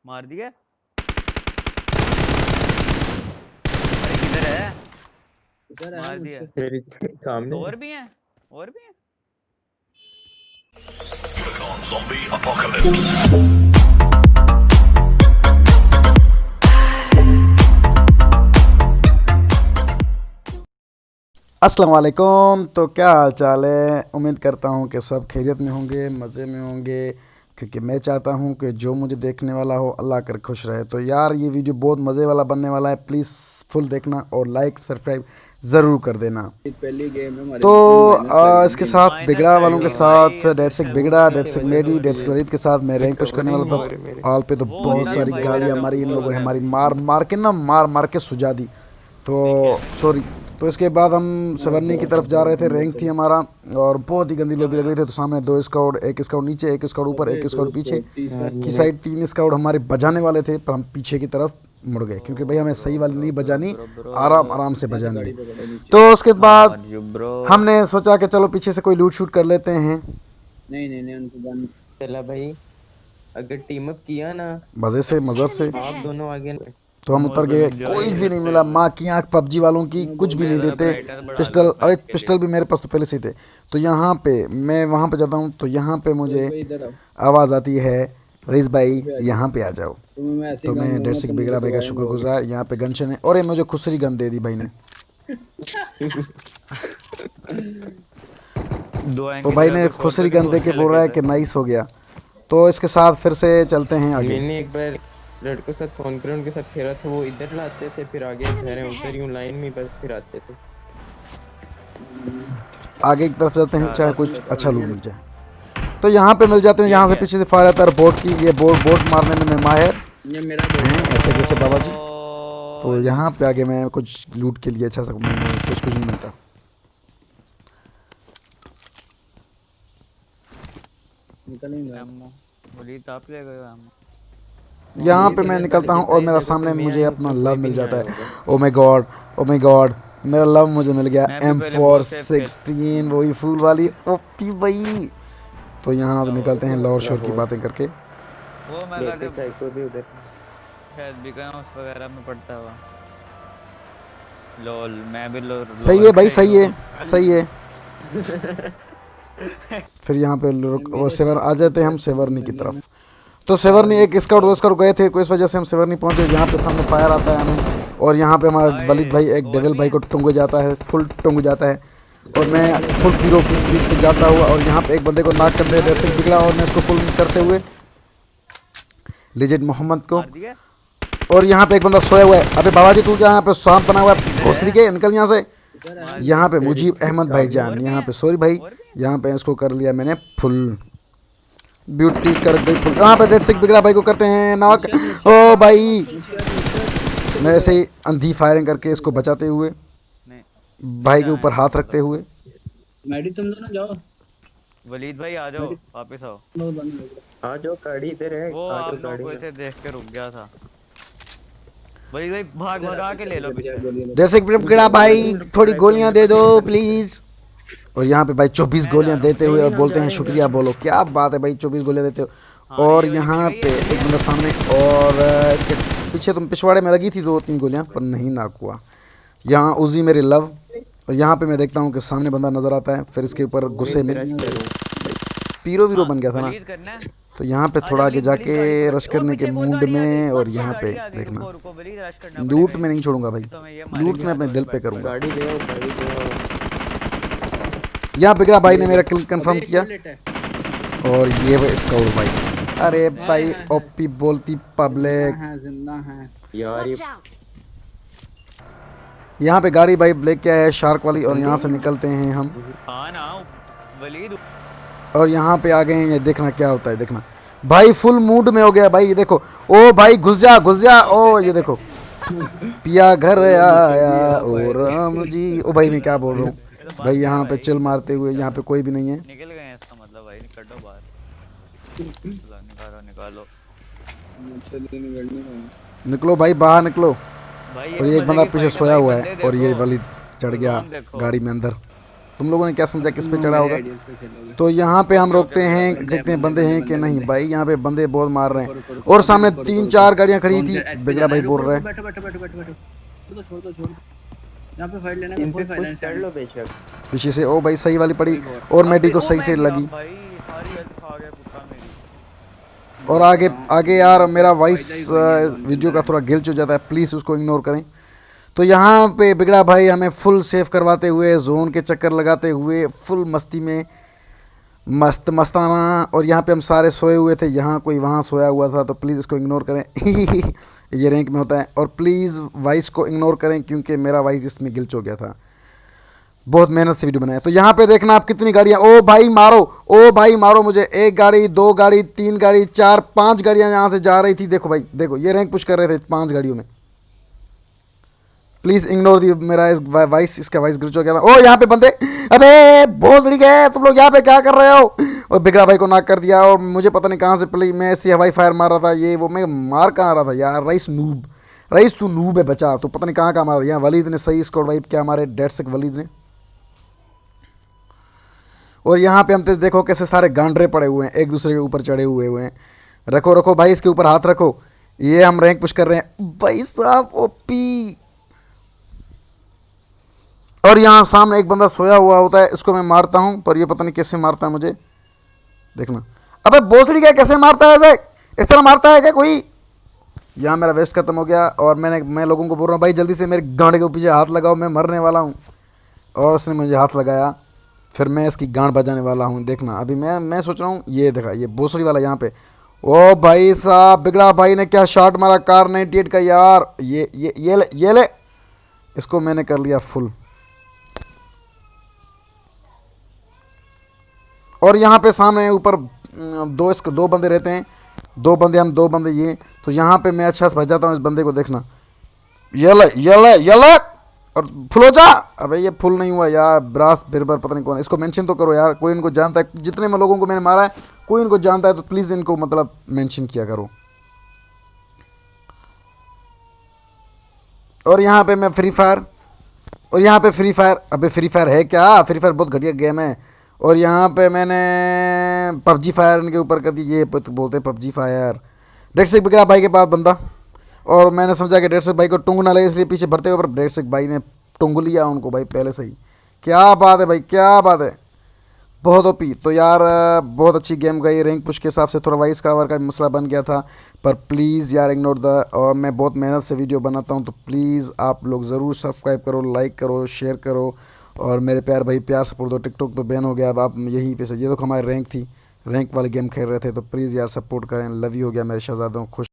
मार दिया। भाई किधर है? मार दिया। मेरे सामने और भी हैं, और भी हैं। Zombie apocalypse. अस्सलाम वालेकुम। तो क्या हाल चाल है? उम्मीद करता हूँ कि सब खैरियत में होंगे, मज़े में होंगे, क्योंकि मैं चाहता हूँ कि जो मुझे देखने वाला हो अल्लाह कर खुश रहे। तो यार ये वीडियो बहुत मज़े वाला बनने वाला है, प्लीज़ फुल देखना और लाइक सब्सक्राइब ज़रूर कर देना। पहली गेम है तो हमारे इसके साथ माइनस बिगड़ा चढ़ वालों के गए साथ भाई, डेट से पीछे बिगड़ा, डेट उसकी से वजह से मेडी, हो डेट रही से है। वलीद के साथ मैं रैंक पुश करने रिकवरी वाला नहीं था। हो रही मेरी। ऑल पे तो वो बहुत होता सारी भाई गालियाँ मेरा मारी इन ऊपर लोगों ने, उधर। हमारी मार के ना मार के सुझा दी। तो सॉरी। तो इसके बाद हम सवर्नी की तरफ जा रहे थे, रैंक थी हमारा और बहुत ही गंदी लॉबी लग रही थी। तो सामने 2 स्क्वाड, एक स्क्वाड नीचे, एक स्क्वाड ऊपर, एक स्क्वाड पीछे यार की मेरे साइड, 3 स्क्वाड हमारे बजाने वाले थे, पर हम पीछे की तरफ मुड़ गए क्योंकि भाई हमें सही वाली नहीं बजानी, आराम आराम से बजानी है। तो उसके बाद ब्रो हमने सोचा कि चलो पीछे से कोई लूट शूट कर लेते हैं, नहीं नहीं नहीं उनको बंद चला भाई, अगर टीम अप किया ना मज़े से मज़े से। आप दोनों आगे ना। तो हम उतर गए, कोई भी नहीं मिला, माँ की आँख पबजी वालों की, कुछ भी नहीं देते। पिस्टल, अरे पिस्टल भी मेरे पास तो पहले से ही थे। तो यहाँ पे मैं वहाँ पे जाता हूँ तो यहाँ पे मुझे इधर आओ आवाज़ आती है, रईस भाई यहाँ पे आ जाओ। तुम्हें मैं ऐसे तो गन मैं दूंगा डेढ़ तुम बिगड़ा मुझे भाई का दबाएंगे। शुक्रगुजार। यहाँ पे गनशन है और ये मुझे खुसरी गन दे दी भाई ने। दो तो एंगी भाई तरह ने को छोड़ खुसरी दो कि गन दे के सोचने बोल रहा है लगे कि थे। नाइस हो गया। तो इसके साथ फिर से चलते हैं आगे। मैंने एक बार लड़कों के साथ फोन कर उनके साथ खेला था, वो इधर लाते थे फिर आगे ठहरे उधर यूं लाइन में बस फिर आते थे। आगे की तरफ चलते हैं, चाहे कुछ तो अच्छा लूट मिल जाए। तो यहाँ पे मिल जाते हैं, यहाँ से पीछे से फायर आता है बोट की। ये बोट मारने में मैं माहिर ये मेरा हैं, ऐसे कैसे बाबा जी। तो ओ, यहाँ पे आगे मैं कुछ लूट के लिए अच्छा सा कुछ नहीं मिलता। निकल नहीं रहा। एमो बोली तो आप ले गए एमो। यहाँ ये पे तो मैं यार निकलता मैंने हूँ और जितना मेरा इस जगह पे सामने मैं मुझे आया हूँ अपना उसमें लव कोई भी मिल नहीं जाता आया है। होगा। Oh my God, oh my God, मेरा लव मुझे मिल गया। मैं भी पहले बहुत सेफ M416 वही फूल वाली ओपी वही। तो यहाँ अब निकलते हैं लॉर शोर की लाहौर बातें करके। वो मैं लेते लगे साइको भी उधर। शायद बिकॉस वगैरह में पढ़ता हुआ। लोल मैं भी सही लोअर है का भाई, ही सही हूँ। है, सही है। फिर यहाँ पे वो सेवर आ जाते हैं हम सेवर्नी की तरफ। तो सेवर्नी एक स्काउट 2 स्काउट गए थे, कोई इस वजह से हम सेवर्नी पहुंचे। यहाँ पे सामने फायर आता है हमें और यहाँ पे हमारा वलीद भाई एक और डेविल भी भाई को हैं? टुंग जाता है, फुल टुंग जाता है। और मैं फुल पीरो की स्पीड से जाता हुआ और यहाँ पे एक बंदे को नाक कर दे, डेढ़ से बिगड़ा और मैं इसको फुल करते हुए लिजिट मोहम्मद को। मार दिया। और यहाँ पे एक बंदा सोया हुआ है। अबे बाबा जी तू क्या यहाँ पे सांप बना हुआ है भोसरी के, निकल यहाँ से। मार यहाँ पे दिया। मुजीब अहमद सामने भाईजान, और भी यहाँ हैं? पे सॉरी भाई, और भी हैं? यहाँ पे इसको कर लिया मैंने फुल ब्यूटी कर गई फुल। यहाँ पे डेढ़ से बिगड़ा भाई को करते हैं नॉक। ओ भाई मैं ऐसे ही अंधी फायरिंग करके इसको बचाते हुए, नहीं भाई के सीधा ऊपर है हाथ रखते मतलब। हुए। मैडी तुम दोनों जाओ। वलीद भाई आ जाओ, वापस आओ। बहुत बंद हो गया। आ जाओ गाड़ी इधर है, वो आ आप जाओ लोगों गाड़ी को में। ऐसे देख के रुक गया था। वलीद भाई भाग भगा के ले लो पीछे। डेढ़ से बिगड़ा भाई थोड़ी गोलियां दे दो प्लीज। और यहाँ पे भाई 24 मैं जा गोलियां रहा हूँ। देते हुए और नहीं हम बोलते जा हैं रहे हैं जा शुक्रिया, रहे बोलो क्या बात है भाई, 24 गोलियां देते हो। हाँ और ये वाली यहाँ मिल गई पे है, मिल एक गया। बंदा सामने और इसके पीछे तुम पिछवाड़े में लगी थी 2-3 गोलियां पर नहीं नाक हुआ। यहाँ उजी मेरी लव। और यहाँ पे मैं देखता हूँ कि सामने बंदा नज़र आता है, फिर इसके ऊपर गुस्से में रश करूँ। पीरो वीरो हाँ बन गया था ना। वलीद करना है। तो यहाँ पे आजा थोड़ा आगे वलीद, वलीद जाके गाड़ी पकड़। रश ओ करने के पीछे वो मूड गाड़ी आ गई, में, ओ और अच्छा यहाँ पे गाड़ी आ गई। देखना रुको रुको वलीद, रश करना लूट पड़ेगा। में नहीं छोड़ूंगा भाई, तो मैं ये लूट मारेंगे में आज अपने वाली दिल पे बैठ करूंगा। बैठ। गाड़ी ले आओ गाड़ी ले आओ। यहाँ बिगड़ा भाई ने मेरा किल कंफर्म अबे किया। टॉयलेट है। और ये वो स्काउट भाई, अरे भाई हाय। ओपी बोलती पब्लिक। जिंदा है। यार ये Watch out! यहाँ पे गाड़ी भाई ब्लैक क्या है, शार्क वाली। और यहाँ से निकलते हैं हम हाँ ना वलीद। और यहाँ पे आ गए हैं। ये देखना क्या होता है, देखना भाई फुल मूड में हो गया भाई। ये देखो, ओ भाई घुस जा। ओ ये देखो पिया घर आया ओ राम जी। ओ भाई मैं क्या बोल रहा हूँ ये तो बात भाई। है यहाँ पे भाई। चिल मारते हुए, यहाँ पे कोई भी नहीं है। निकल गए हैं इसका मतलब भाई, निकलो बाहर। चलो निकालो निकालो चलिए निकलने में। निकलो भाई बाहर निकलो। भाई। और ये एक मजे बंदा की पीछे फाइट है सोया भाई, हुआ बंदे है और ये देखो। वाली चढ़ गया काम देखो। गाड़ी में अंदर। तुम लोगों ने क्या समझा किस पे चढ़ा मेरे होगा। आइडियाज पे खेलोगे। तो यहाँ पे हम रोकते हैं, देखते हैं बंदे हैं कि नहीं। भाई यहाँ पे बंदे बहुत मार रहे हैं और सामने 3-4 गाड़ियाँ खड़ी थी। बिगड़ा भाई बोल रहे हैं बैठो बैठो बैठो बैठो बैठो, छोड़ दो छोड़ दो, यहाँ पे फाइट लेने का इनसे कोई फायदा पुश कर नहीं। लो बेशक। पीछे से। ओ भाई सही वाली पड़ी और मेडी को सही से लगी। भाई सारी हेल्थ खा गया कुत्ता मेरी। और आगे आगे यार मेरा वॉइस वीडियो का थोड़ा गिल्च हो जाता है, प्लीज़ उसको इग्नोर करें। तो यहाँ पे बिगड़ा भाई हमें फुल सेफ करवाते हुए, जोन के चक्कर लगाते हुए, फुल मस्ती में मस्त मस्ताना। और यहाँ पे हम सारे सोए हुए थे, यहाँ कोई वहाँ सोया हुआ था, तो प्लीज़ इसको इग्नोर करें। ये रैंक में होता है। और प्लीज़ वॉइस को इग्नोर करें क्योंकि मेरा वॉइस इसमें गिल्च हो गया था। बहुत मेहनत से वीडियो बनाया। तो यहाँ पे देखना आप कितनी गाड़ियाँ। ओ भाई मारो, ओ भाई मारो मुझे। 1 गाड़ी, 2 गाड़ी, 3 गाड़ी, 4, 5 गाड़ियाँ यहाँ से जा रही थी। देखो भाई देखो, ये रैंक पुश कर रहे थे 5 गाड़ियों में। प्लीज़ इग्नोर दी मेरा इस वॉइस, इसका वॉइस ग्लिच हो गया था। ओ यहाँ पे बंदे, अबे भोसड़ी गए तुम लोग, यहाँ पे क्या कर रहे हो। और बिगड़ा भाई को नॉक कर दिया और मुझे पता नहीं कहाँ से पड़ी, मैं ऐसी हवाई फायर मार रहा था। ये वो मैं मार कहाँ रहा था यार। रईस तू नूब है बचा, तो पता नहीं कहाँ कहाँ मारा। यहाँ वलीद ने सही स्कोर वाइप क्या मारे, डेड सिक वलीद ने। और यहाँ पे हम तो देखो कैसे सारे गांडरे पड़े हुए हैं, एक दूसरे के ऊपर चढ़े हुए हैं। रखो रखो भाई, इसके ऊपर हाथ रखो। ये हम रैंक पुश कर रहे हैं भाई साहब, ओपी। और यहाँ सामने एक बंदा सोया हुआ होता है, इसको मैं मारता हूँ, पर ये पता नहीं कैसे मारता है मुझे। देखना, अबे भोसड़ी क्या कैसे मारता है ऐसे, इस तरह मारता है क्या कोई। यहाँ मेरा वेस्ट खत्म हो गया और मैं लोगों को बोल रहा हूँ भाई जल्दी से मेरे गांड के पीछे हाथ लगाओ, मैं मरने वाला हूँ। और उसने मुझे हाथ लगाया, फिर मैं इसकी गांड बजाने वाला हूँ। देखना अभी मैं सोच रहा हूँ, ये देखा ये भोसड़ी वाला यहाँ पे। ओ भाई साहब, बिगड़ा भाई ने क्या शॉट मारा कार 98 का यार। ये ले, इसको मैंने कर लिया फुल। और यहाँ पे सामने ऊपर 2 बंदे रहते हैं, 2 बंदे हम 2 बंदे ये। तो यहाँ पे मैं अच्छा से भज जाता हूँ इस बंदे को। देखना, ये ले और फुल हो जा। अबे ये फुल नहीं हुआ यार, ब्रास बिरबर पता नहीं कौन है। इसको मेंशन तो करो यार, कोई इनको जानता है। जितने मैं लोगों को मैंने मारा है कोई इनको जानता है तो प्लीज़ इनको मतलब मेंशन किया करो। और यहाँ पे मैं फ्री फायर, और यहाँ पे फ्री फायर, अबे फ्री फायर है क्या, फ्री फायर बहुत घटिया गेम है। और यहाँ पे मैंने पबजी फायर इनके ऊपर कर दी, ये बोलते हैं पबजी फायर। डेढ़ से बिगड़ा भाई के पास बंदा, और मैंने समझा कि डेढ़ से भाई को टुंग ना लगे इसलिए पीछे बढ़ते हुए, पर डेढ़ से भाई ने टुंग लिया उनको भाई पहले से ही। क्या बात है भाई, क्या बात है, बहुत ओपी। तो यार बहुत अच्छी गेम गई। रैंक पुश के हिसाब से थोड़ा वाइस कवर का मसला बन गया था, पर प्लीज़ यार इग्नोर द। और मैं बहुत मेहनत से वीडियो बनाता हूँ, तो प्लीज़ आप लोग ज़रूर सब्सक्राइब करो, लाइक करो, शेयर करो। और मेरे प्यार भाई प्यार सपोर्ट दो। टिकटॉक तो बैन हो गया, अब आप यहीं पे से, ये तो हमारी रैंक थी, रैंक वाली गेम खेल रहे थे, तो प्लीज़ यार सपोर्ट करें। लव यू हो गया मेरे शहजादों, खुश।